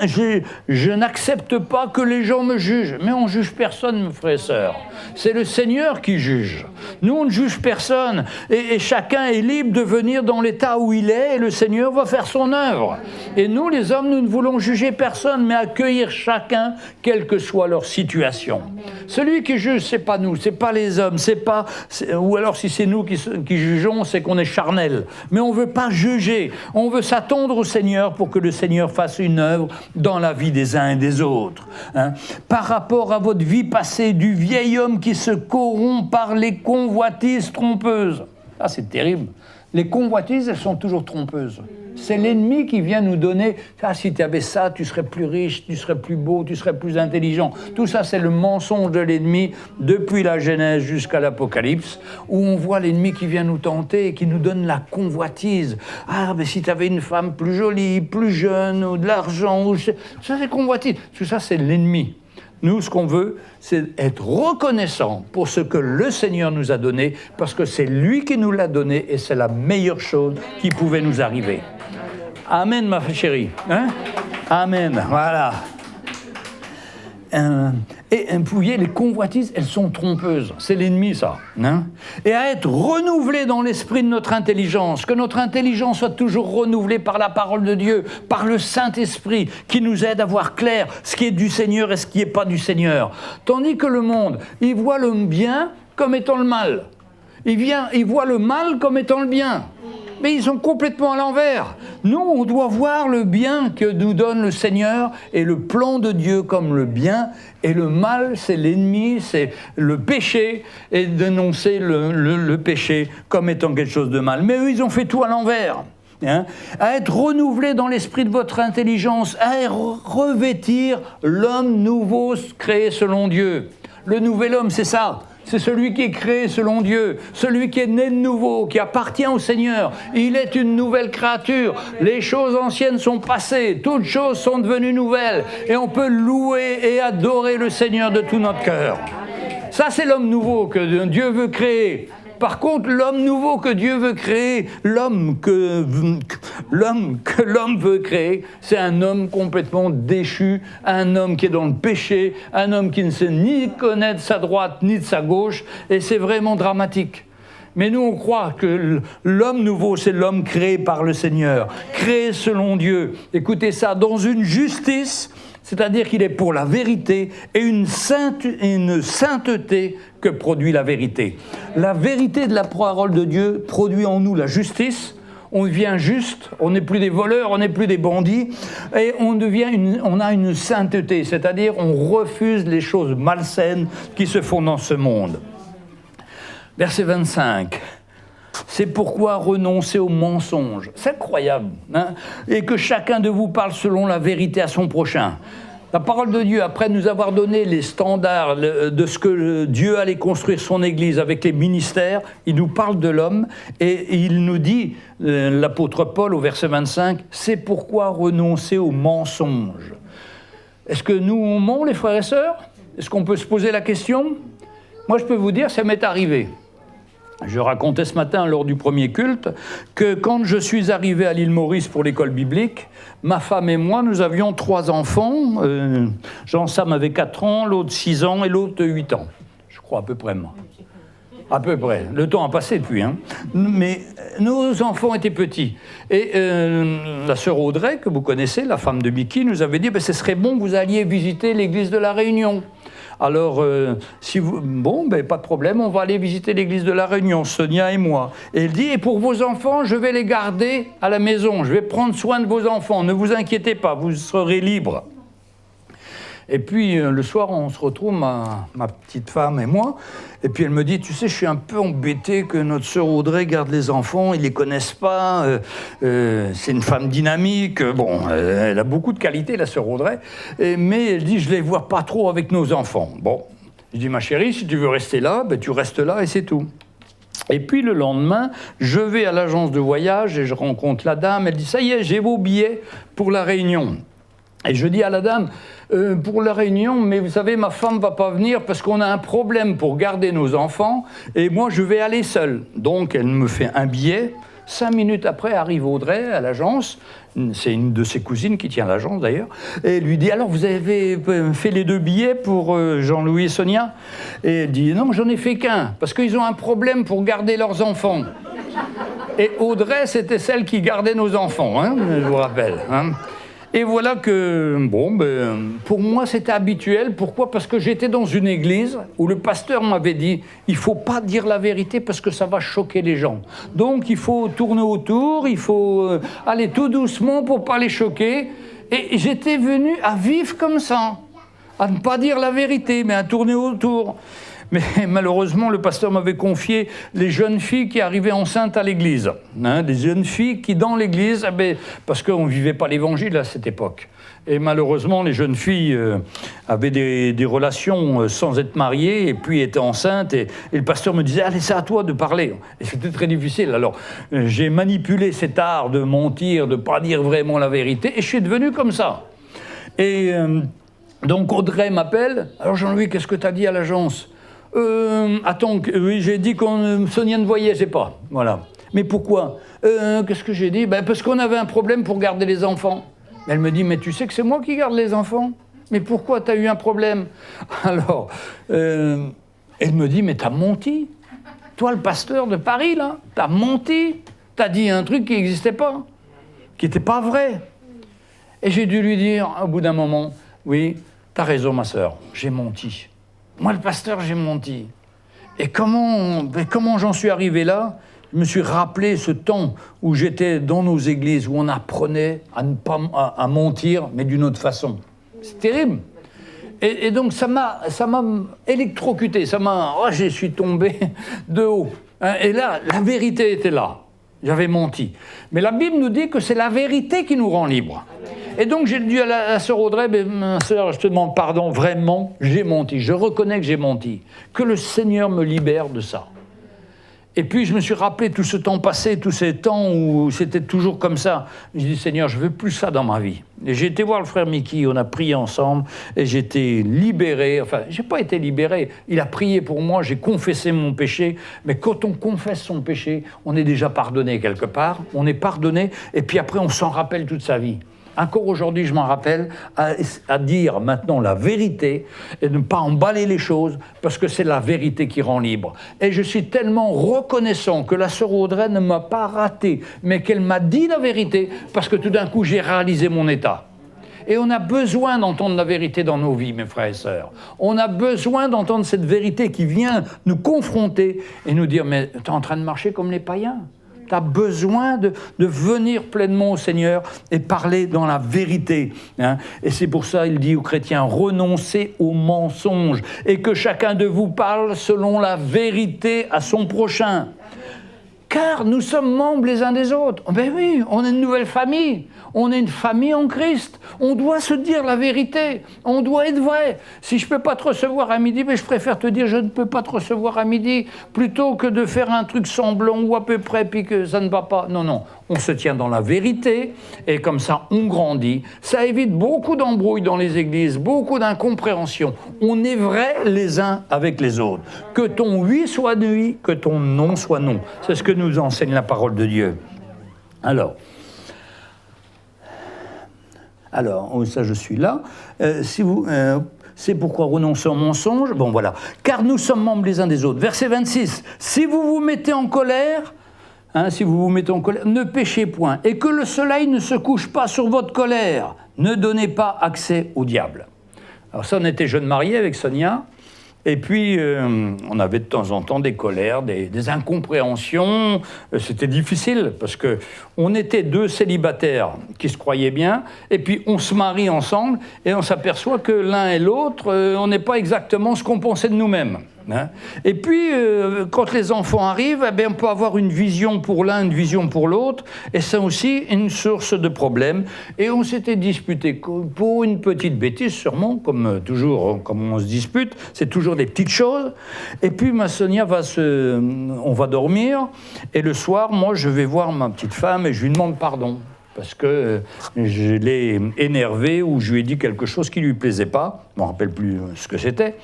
je n'accepte pas que les gens me jugent. » Mais on ne juge personne, mes frères et sœurs. C'est le Seigneur qui juge. Nous, on ne juge personne. Et chacun est libre de venir dans l'état où il est, et le Seigneur va faire son œuvre. Et nous, les hommes, nous ne voulons juger personne, mais accueillir chacun, quelle que soit leur situation. Celui qui juge, ce n'est pas nous, ce n'est pas les hommes, ou alors si c'est nous qui jugeons, c'est qu'on est charnel. Mais on ne veut pas juger, on veut s'attendre au Seigneur pour que le Seigneur fasse une œuvre dans la vie des uns et des autres. Par rapport à votre vie passée, du vieil homme qui se corrompt par les convoitises trompeuses. Ah, c'est terrible. Les convoitises, elles sont toujours trompeuses. C'est l'ennemi qui vient nous donner « Ah, si tu avais ça, tu serais plus riche, tu serais plus beau, tu serais plus intelligent. » Tout ça, c'est le mensonge de l'ennemi depuis la Genèse jusqu'à l'Apocalypse, où on voit l'ennemi qui vient nous tenter et qui nous donne la convoitise. « Ah, mais si tu avais une femme plus jolie, plus jeune, ou de l'argent, ou... » Ça, c'est convoitise. Tout ça, c'est l'ennemi. Nous, ce qu'on veut, c'est être reconnaissant pour ce que le Seigneur nous a donné, parce que c'est lui qui nous l'a donné et c'est la meilleure chose qui pouvait nous arriver. Amen, ma chérie. Amen, voilà. Et vous voyez, les convoitises, elles sont trompeuses. C'est l'ennemi, ça. Et à être renouvelé dans l'esprit de notre intelligence, que notre intelligence soit toujours renouvelée par la parole de Dieu, par le Saint-Esprit, qui nous aide à voir clair ce qui est du Seigneur et ce qui n'est pas du Seigneur. Tandis que le monde, il voit le bien comme étant le mal. Il voit le mal comme étant le bien. Mais ils sont complètement à l'envers. Nous, on doit voir le bien que nous donne le Seigneur et le plan de Dieu comme le bien. Et le mal, c'est l'ennemi, c'est le péché, et dénoncer le péché comme étant quelque chose de mal. Mais eux, ils ont fait tout à l'envers. À être renouvelé dans l'esprit de votre intelligence, à revêtir l'homme nouveau créé selon Dieu. Le nouvel homme, c'est ça. C'est celui qui est créé selon Dieu, celui qui est né de nouveau, qui appartient au Seigneur. Il est une nouvelle créature. Les choses anciennes sont passées, toutes choses sont devenues nouvelles. Et on peut louer et adorer le Seigneur de tout notre cœur. Ça, c'est l'homme nouveau que Dieu veut créer. Par contre, l'homme nouveau que Dieu veut créer, l'homme que l'homme veut créer, c'est un homme complètement déchu, un homme qui est dans le péché, un homme qui ne sait ni connaître sa droite ni de sa gauche, et c'est vraiment dramatique. Mais nous, on croit que l'homme nouveau, c'est l'homme créé par le Seigneur, créé selon Dieu. Écoutez ça, dans une justice, c'est-à-dire qu'il est pour la vérité et une sainteté que produit la vérité. La vérité de la parole de Dieu produit en nous la justice. On devient juste, on n'est plus des voleurs, on n'est plus des bandits, et on a une sainteté, c'est-à-dire on refuse les choses malsaines qui se font dans ce monde. Verset 25. C'est pourquoi renoncer au mensonge. C'est incroyable. Et que chacun de vous parle selon la vérité à son prochain. La parole de Dieu, après nous avoir donné les standards de ce que Dieu allait construire son Église avec les ministères, il nous parle de l'homme et il nous dit, l'apôtre Paul au verset 25, « C'est pourquoi renoncer au mensonge. » Est-ce que nous, on ment, les frères et sœurs? Est-ce qu'on peut se poser la question? Moi, je peux vous dire, ça m'est arrivé. Je racontais ce matin, lors du premier culte, que quand je suis arrivé à l'île Maurice pour l'école biblique, ma femme et moi, nous avions 3 enfants. Jean-Sam avait 4 ans, l'autre 6 ans et l'autre 8 ans. Je crois à peu près moi. À peu près. Le temps a passé depuis. Hein. Mais nos enfants étaient petits. Et la sœur Audrey, que vous connaissez, la femme de Mickey, nous avait dit ce serait bon que vous alliez visiter l'église de la Réunion. Alors, si vous... Bon, pas de problème, on va aller visiter l'église de la Réunion, Sonia et moi. Et elle dit, et pour vos enfants, je vais les garder à la maison. Je vais prendre soin de vos enfants. Ne vous inquiétez pas, vous serez libres. Et puis, le soir, on se retrouve, ma petite femme et moi. Et puis, elle me dit, tu sais, je suis un peu embêté que notre sœur Audrey garde les enfants. Ils ne les connaissent pas. C'est une femme dynamique. Bon, elle a beaucoup de qualités, la sœur Audrey. Mais elle dit, je ne les vois pas trop avec nos enfants. Bon, je dis, ma chérie, si tu veux rester là, tu restes là et c'est tout. Et puis, le lendemain, je vais à l'agence de voyage et je rencontre la dame. Elle dit, ça y est, j'ai vos billets pour la Réunion. Et je dis à la dame, pour la Réunion, mais vous savez, ma femme ne va pas venir parce qu'on a un problème pour garder nos enfants et moi, je vais aller seule. Donc, elle me fait un billet. 5 minutes après, arrive Audrey à l'agence. C'est une de ses cousines qui tient l'agence, d'ailleurs. Et elle lui dit, alors, vous avez fait les 2 billets pour Jean-Louis et Sonia? Et elle dit, non, j'en ai fait qu'un, parce qu'ils ont un problème pour garder leurs enfants. Et Audrey, c'était celle qui gardait nos enfants, hein, je vous rappelle. Hein. Et voilà que, pour moi, c'était habituel. Pourquoi? Parce que j'étais dans une église où le pasteur m'avait dit « Il ne faut pas dire la vérité parce que ça va choquer les gens. Donc, il faut tourner autour, il faut aller tout doucement pour ne pas les choquer. » Et j'étais venu à vivre comme ça, à ne pas dire la vérité, mais à tourner autour. Mais malheureusement, le pasteur m'avait confié les jeunes filles qui arrivaient enceintes à l'église. Hein, des jeunes filles qui, dans l'église, parce qu'on ne vivait pas l'évangile à cette époque. Et malheureusement, les jeunes filles avaient des relations sans être mariées et puis étaient enceintes. Et le pasteur me disait « Allez, c'est à toi de parler ». Et c'était très difficile. Alors, j'ai manipulé cet art de mentir, de ne pas dire vraiment la vérité. Et je suis devenu comme ça. Et donc, Audrey m'appelle. « Alors, Jean-Louis, qu'est-ce que tu as dit à l'agence ?» Attends, oui, j'ai dit qu'on Sonia ne voyageait pas, voilà. Mais pourquoi? Qu'est-ce que j'ai dit? Parce qu'on avait un problème pour garder les enfants. Elle me dit, mais tu sais que c'est moi qui garde les enfants? Mais pourquoi tu as eu un problème? Alors, elle me dit, mais t'as menti. Toi, le pasteur de Paris, là, t'as menti. T'as dit un truc qui n'existait pas, qui n'était pas vrai. Et j'ai dû lui dire, au bout d'un moment, oui, t'as raison, ma sœur, j'ai menti. Moi, le pasteur, j'ai menti. Et comment j'en suis arrivé là? Je me suis rappelé ce temps où j'étais dans nos églises, où on apprenait à ne pas à mentir, mais d'une autre façon. C'est terrible. Et donc, ça m'a électrocuté. Je suis tombé de haut. Et là, la vérité était là. J'avais menti. Mais la Bible nous dit que c'est la vérité qui nous rend libres. Et donc, j'ai dit à la sœur Audrey, ma sœur, je te demande pardon, vraiment, j'ai menti. Je reconnais que j'ai menti. Que le Seigneur me libère de ça. Et puis, je me suis rappelé tout ce temps passé, tous ces temps où c'était toujours comme ça. J'ai dit, Seigneur, je ne veux plus ça dans ma vie. Et j'ai été voir le frère Mickey, on a prié ensemble, et j'ai été libéré. Enfin, je n'ai pas été libéré. Il a prié pour moi, j'ai confessé mon péché. Mais quand on confesse son péché, on est déjà pardonné quelque part. On est pardonné, et puis après, on s'en rappelle toute sa vie. Encore aujourd'hui, je m'en rappelle, à dire maintenant la vérité et ne pas emballer les choses parce que c'est la vérité qui rend libre. Et je suis tellement reconnaissant que la sœur Audrey ne m'a pas raté, mais qu'elle m'a dit la vérité parce que tout d'un coup, j'ai réalisé mon état. Et on a besoin d'entendre la vérité dans nos vies, mes frères et sœurs. On a besoin d'entendre cette vérité qui vient nous confronter et nous dire « Mais tu es en train de marcher comme les païens ». Tu as besoin de venir pleinement au Seigneur et parler dans la vérité. Hein. Et c'est pour ça qu'il dit aux chrétiens, renoncez aux mensonges et que chacun de vous parle selon la vérité à son prochain. Car nous sommes membres les uns des autres. Ben oui, on est une nouvelle famille. On est une famille en Christ. On doit se dire la vérité. On doit être vrai. Si je ne peux pas te recevoir à midi, mais je préfère te dire je ne peux pas te recevoir à midi plutôt que de faire un truc semblant ou à peu près puis que ça ne va pas. Non, non. On se tient dans la vérité et comme ça, on grandit. Ça évite beaucoup d'embrouilles dans les églises, beaucoup d'incompréhension. On est vrai les uns avec les autres. Que ton oui soit oui, que ton non soit non. C'est ce que nous enseigne la parole de Dieu. Alors, ça je suis là. c'est pourquoi renoncer au mensonge. Bon, voilà. Car nous sommes membres les uns des autres. Verset 26. Si vous vous mettez en colère, ne péchez point, et que le soleil ne se couche pas sur votre colère. Ne donnez pas accès au diable. Alors ça, on était jeunes mariés avec Sonia, et puis on avait de temps en temps des colères, des incompréhensions. C'était difficile, parce qu'on était deux célibataires qui se croyaient bien, et puis on se marie ensemble, et on s'aperçoit que l'un et l'autre, on n'est pas exactement ce qu'on pensait de nous-mêmes. Hein. Et puis, quand les enfants arrivent, eh bien, on peut avoir une vision pour l'un, une vision pour l'autre, et c'est aussi une source de problèmes. Et on s'était disputé pour une petite bêtise, sûrement, comme toujours, comme on se dispute, c'est toujours des petites choses. Et puis, ma Sonia on va dormir, et le soir, moi, je vais voir ma petite femme et je lui demande pardon. Parce que je l'ai énervé ou je lui ai dit quelque chose qui ne lui plaisait pas. Je ne me rappelle plus ce que c'était.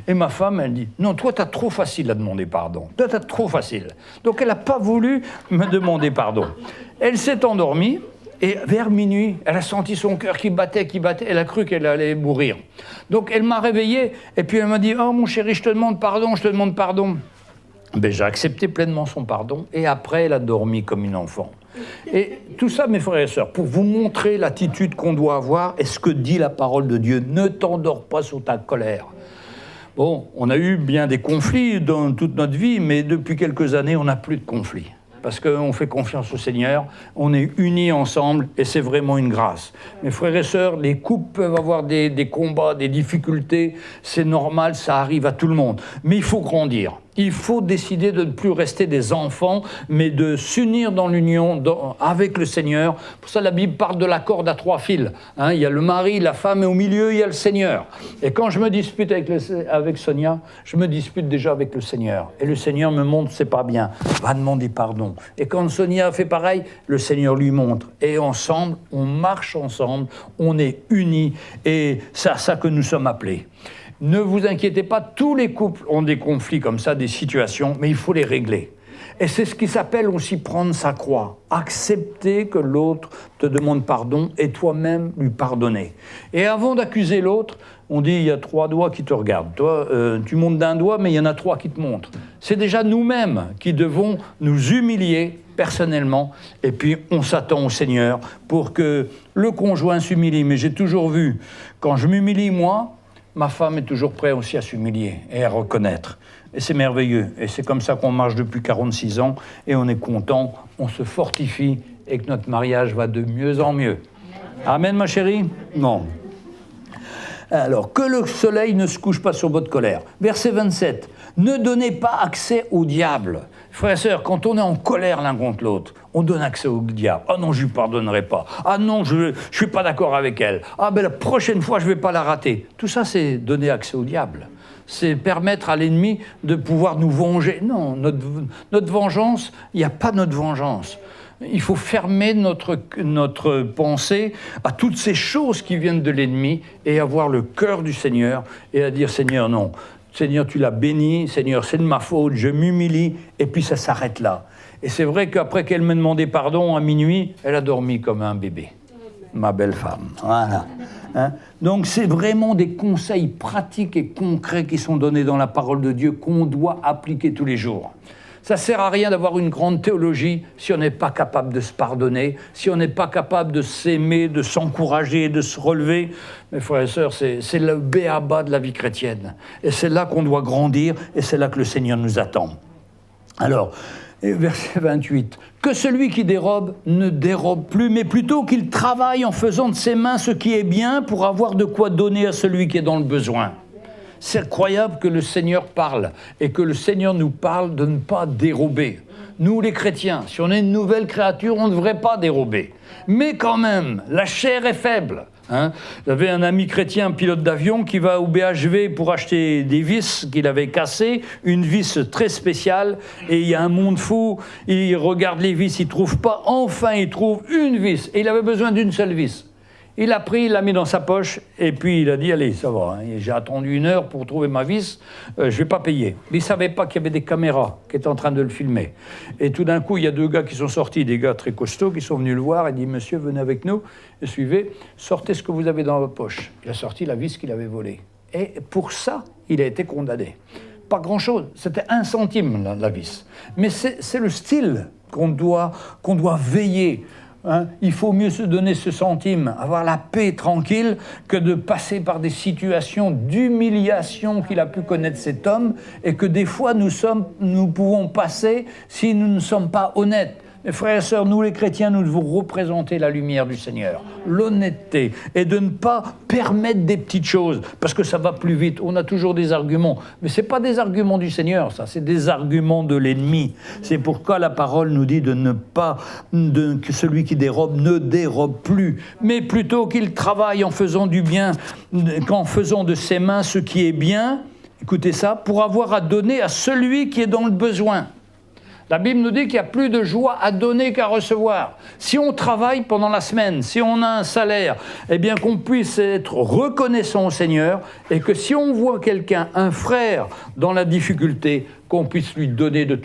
Et ma femme, elle dit « Non, toi, tu as trop facile à demander pardon. Toi, tu as trop facile. » Donc, elle n'a pas voulu me demander pardon. Elle s'est endormie et vers minuit, elle a senti son cœur qui battait. Elle a cru qu'elle allait mourir. Donc, elle m'a réveillé et puis elle m'a dit « Oh, mon chéri, je te demande pardon, je te demande pardon. » Ben, j'ai accepté pleinement son pardon et après, elle a dormi comme une enfant. Et tout ça, mes frères et sœurs, pour vous montrer l'attitude qu'on doit avoir et ce que dit la parole de Dieu. Ne t'endors pas sur ta colère. Bon, on a eu bien des conflits dans toute notre vie, mais depuis quelques années, on n'a plus de conflits. Parce qu'on fait confiance au Seigneur, on est unis ensemble et c'est vraiment une grâce. Mes frères et sœurs, les couples peuvent avoir des combats, des difficultés, c'est normal, ça arrive à tout le monde. Mais il faut grandir. Il faut décider de ne plus rester des enfants, mais de s'unir dans l'union avec le Seigneur. Pour ça, la Bible parle de la corde à 3 fils. Hein, il y a le mari, la femme, et au milieu, il y a le Seigneur. Et quand je me dispute avec Sonia, je me dispute déjà avec le Seigneur. Et le Seigneur me montre, c'est pas bien, va demander pardon. Et quand Sonia fait pareil, le Seigneur lui montre. Et ensemble, on marche ensemble, on est unis. Et c'est à ça que nous sommes appelés. Ne vous inquiétez pas, tous les couples ont des conflits comme ça, des situations, mais il faut les régler. Et c'est ce qui s'appelle aussi prendre sa croix. Accepter que l'autre te demande pardon et toi-même lui pardonner. Et avant d'accuser l'autre, on dit il y a 3 doigts qui te regardent. Toi, tu montes d'un doigt, mais il y en a 3 qui te montrent. C'est déjà nous-mêmes qui devons nous humilier personnellement, et puis on s'attend au Seigneur pour que le conjoint s'humilie. Mais j'ai toujours vu, quand je m'humilie moi, ma femme est toujours prête aussi à s'humilier et à reconnaître. Et c'est merveilleux. Et c'est comme ça qu'on marche depuis 46 ans. Et on est content, on se fortifie et que notre mariage va de mieux en mieux. Amen, ma chérie? Non. Alors, que le soleil ne se couche pas sur votre colère. Verset 27. Ne donnez pas accès au diable. Frères et sœurs, quand on est en colère l'un contre l'autre, on donne accès au diable. Ah non, je ne lui pardonnerai pas. Ah non, je ne suis pas d'accord avec elle. Ah ben la prochaine fois, je ne vais pas la rater. Tout ça, c'est donner accès au diable. C'est permettre à l'ennemi de pouvoir nous venger. Non, notre vengeance, il n'y a pas notre vengeance. Il faut fermer notre pensée à toutes ces choses qui viennent de l'ennemi et avoir le cœur du Seigneur et à dire « Seigneur, non. Seigneur, tu l'as béni. Seigneur, c'est de ma faute. Je m'humilie. » Et puis ça s'arrête là. Et c'est vrai qu'après qu'elle me demandait pardon à minuit, elle a dormi comme un bébé. Ma belle femme. Voilà. Hein? Donc c'est vraiment des conseils pratiques et concrets qui sont donnés dans la parole de Dieu qu'on doit appliquer tous les jours. Ça ne sert à rien d'avoir une grande théologie si on n'est pas capable de se pardonner, si on n'est pas capable de s'aimer, de s'encourager, de se relever. Mes frères et sœurs, c'est le b.a.-ba de la vie chrétienne. Et c'est là qu'on doit grandir et c'est là que le Seigneur nous attend. Alors, verset 28. « Que celui qui dérobe ne dérobe plus, mais plutôt qu'il travaille en faisant de ses mains ce qui est bien pour avoir de quoi donner à celui qui est dans le besoin. » C'est incroyable que le Seigneur parle et que le Seigneur nous parle de ne pas dérober. Nous, les chrétiens, si on est une nouvelle créature, on ne devrait pas dérober. Mais quand même, la chair est faible. Hein. J'avais un ami chrétien, un pilote d'avion, qui va au BHV pour acheter des vis qu'il avait cassées, une vis très spéciale, et il y a un monde fou, il regarde les vis, il ne trouve pas, enfin il trouve une vis, et il avait besoin d'une seule vis. Il l'a pris, il l'a mis dans sa poche, et puis il a dit, allez, ça va, hein, j'ai attendu 1 heure pour trouver ma vis, je ne vais pas payer. Mais il ne savait pas qu'il y avait des caméras qui étaient en train de le filmer. Et tout d'un coup, il y a 2 gars qui sont sortis, des gars très costauds, qui sont venus le voir, et dit, monsieur, venez avec nous, et suivez, sortez ce que vous avez dans votre poche. Il a sorti la vis qu'il avait volée. Et pour ça, il a été condamné. Pas grand-chose, c'était 1 centime la vis. Mais c'est le style qu'on doit veiller. Hein. Il faut mieux se donner ce centime, avoir la paix tranquille, que de passer par des situations d'humiliation qu'il a pu connaître cet homme, et que des fois nous pouvons passer si nous ne sommes pas honnêtes. Mes frères et sœurs, nous les chrétiens, nous devons représenter la lumière du Seigneur, l'honnêteté, et de ne pas permettre des petites choses, parce que ça va plus vite. On a toujours des arguments, mais ce n'est pas des arguments du Seigneur, ça, c'est des arguments de l'ennemi. C'est pourquoi la parole nous dit de ne pas, que celui qui dérobe ne dérobe plus, mais plutôt qu'il travaille en faisant du bien, qu'en faisant de ses mains ce qui est bien, écoutez ça, pour avoir à donner à celui qui est dans le besoin. La Bible nous dit qu'il n'y a plus de joie à donner qu'à recevoir. Si on travaille pendant la semaine, si on a un salaire, eh bien qu'on puisse être reconnaissant au Seigneur, et que si on voit quelqu'un, un frère, dans la difficulté, qu'on puisse lui donner de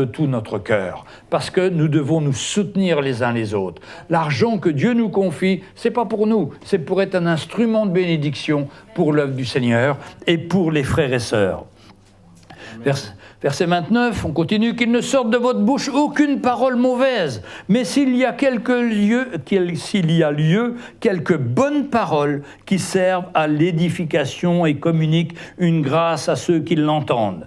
tout notre cœur. Parce que nous devons nous soutenir les uns les autres. L'argent que Dieu nous confie, ce n'est pas pour nous, c'est pour être un instrument de bénédiction pour l'œuvre du Seigneur et pour les frères et sœurs. Verset 29, on continue, qu'il ne sorte de votre bouche aucune parole mauvaise, mais s'il y a lieu, quelques bonnes paroles qui servent à l'édification et communiquent une grâce à ceux qui l'entendent.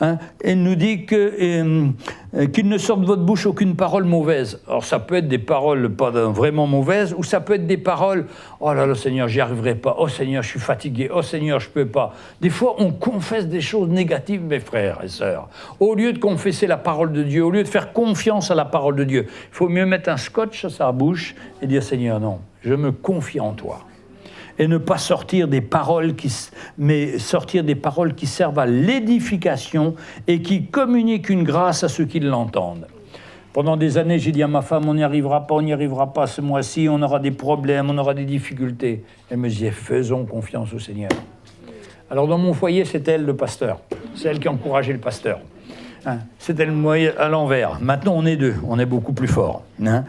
Hein, il nous dit qu'il ne sorte de votre bouche aucune parole mauvaise. Alors ça peut être des paroles pas vraiment mauvaises, ou ça peut être des paroles « Oh là là Seigneur, j'y arriverai pas. Oh Seigneur, je suis fatigué. Oh Seigneur, je peux pas. » Des fois, on confesse des choses négatives, mes frères et sœurs. Au lieu de confesser la parole de Dieu, au lieu de faire confiance à la parole de Dieu, il faut mieux mettre un scotch à sa bouche et dire « Seigneur, non, je me confie en toi. » Et ne pas sortir des paroles mais sortir des paroles qui servent à l'édification et qui communiquent une grâce à ceux qui l'entendent. Pendant des années, j'ai dit à ma femme, on n'y arrivera pas ce mois-ci, on aura des problèmes, on aura des difficultés. Elle me disait, faisons confiance au Seigneur. Alors dans mon foyer, c'était elle le pasteur. C'est elle qui encourageait le pasteur. Hein, c'était le moyen à l'envers. Maintenant, on est deux, on est beaucoup plus forts. Hein,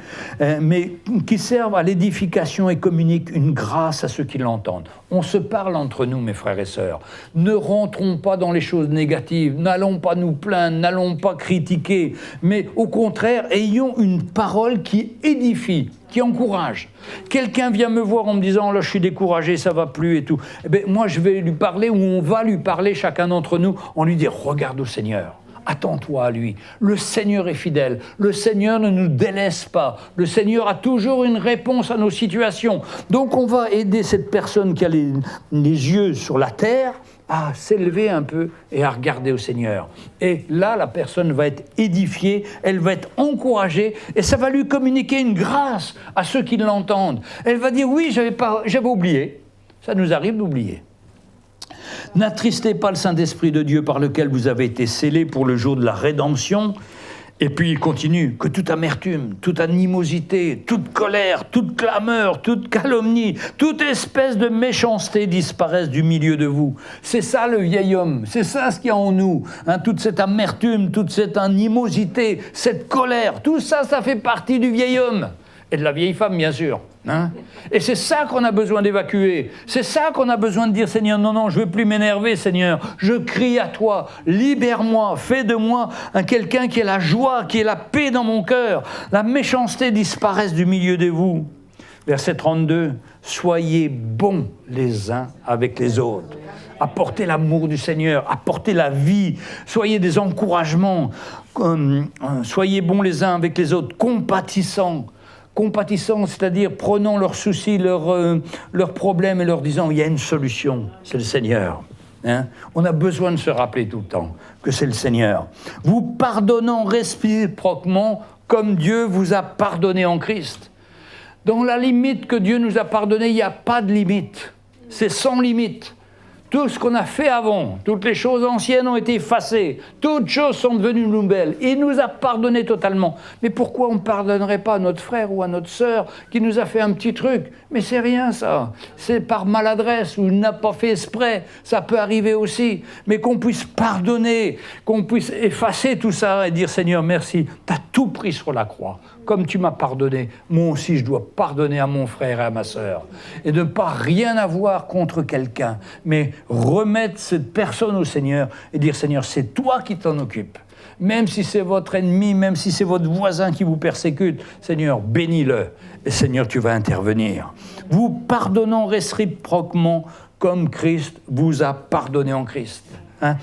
mais qui servent à l'édification et communiquent une grâce à ceux qui l'entendent. On se parle entre nous, mes frères et sœurs. Ne rentrons pas dans les choses négatives, n'allons pas nous plaindre, n'allons pas critiquer, mais au contraire, ayons une parole qui édifie, qui encourage. Quelqu'un vient me voir en me disant « là, je suis découragé, ça va plus et tout ». Eh bien, moi, je vais lui parler, ou on va lui parler, chacun d'entre nous, on lui dit « regarde au Seigneur ». Attends-toi à lui. Le Seigneur est fidèle. Le Seigneur ne nous délaisse pas. Le Seigneur a toujours une réponse à nos situations. Donc on va aider cette personne qui a les yeux sur la terre à s'élever un peu et à regarder au Seigneur. Et là, la personne va être édifiée, elle va être encouragée et ça va lui communiquer une grâce à ceux qui l'entendent. Elle va dire « oui, j'avais oublié ». Ça nous arrive d'oublier. N'attristez pas le Saint-Esprit de Dieu par lequel vous avez été scellés pour le jour de la rédemption. Et puis il continue, que toute amertume, toute animosité, toute colère, toute clameur, toute calomnie, toute espèce de méchanceté disparaissent du milieu de vous. C'est ça le vieil homme, c'est ça ce qu'il y a en nous. Hein, toute cette amertume, toute cette animosité, cette colère, tout ça, ça fait partie du vieil homme. Et de la vieille femme, bien sûr. Hein? Et c'est ça qu'on a besoin d'évacuer. C'est ça qu'on a besoin de dire, Seigneur, non, je ne veux plus m'énerver, Seigneur. Je crie à toi, libère-moi, fais de moi quelqu'un qui ait la joie, qui ait la paix dans mon cœur. La méchanceté disparaisse du milieu de vous. Verset 32, soyez bons les uns avec les autres. Apportez l'amour du Seigneur, apportez la vie, soyez des encouragements, soyez bons les uns avec les autres, compatissants. Compatissants, c'est-à-dire prenant leurs soucis, leurs problèmes et leur disant il y a une solution, c'est le Seigneur. Hein? On a besoin de se rappeler tout le temps que c'est le Seigneur. Vous pardonnant réciproquement comme Dieu vous a pardonné en Christ. Dans la limite que Dieu nous a pardonné, il n'y a pas de limite. C'est sans limite. Tout ce qu'on a fait avant, toutes les choses anciennes ont été effacées, toutes choses sont devenues nouvelles. Il nous a pardonné totalement. Mais pourquoi on ne pardonnerait pas à notre frère ou à notre sœur qui nous a fait un petit truc? Mais c'est rien ça, c'est par maladresse ou il n'a pas fait exprès, ça peut arriver aussi. Mais qu'on puisse pardonner, qu'on puisse effacer tout ça et dire Seigneur merci, tu as tout pris sur la croix. Comme tu m'as pardonné, moi aussi je dois pardonner à mon frère et à ma sœur. Et de ne pas rien avoir contre quelqu'un, mais remettre cette personne au Seigneur et dire, Seigneur, c'est toi qui t'en occupes. Même si c'est votre ennemi, même si c'est votre voisin qui vous persécute, Seigneur, bénis-le. Et Seigneur, tu vas intervenir. Vous pardonnant réciproquement comme Christ vous a pardonné en Christ. Hein?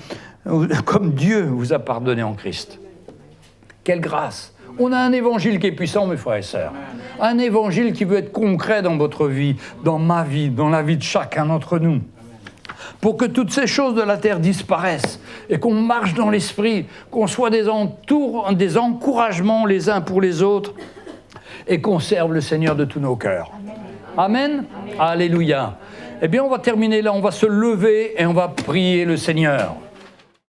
Comme Dieu vous a pardonné en Christ. Quelle grâce! On a un évangile qui est puissant, mes frères et sœurs. Un évangile qui veut être concret dans votre vie, dans ma vie, dans la vie de chacun d'entre nous. Pour que toutes ces choses de la terre disparaissent et qu'on marche dans l'esprit, qu'on soit des encouragements les uns pour les autres et qu'on serve le Seigneur de tous nos cœurs. Amen. Alléluia. Eh bien, on va terminer là, on va se lever et on va prier le Seigneur.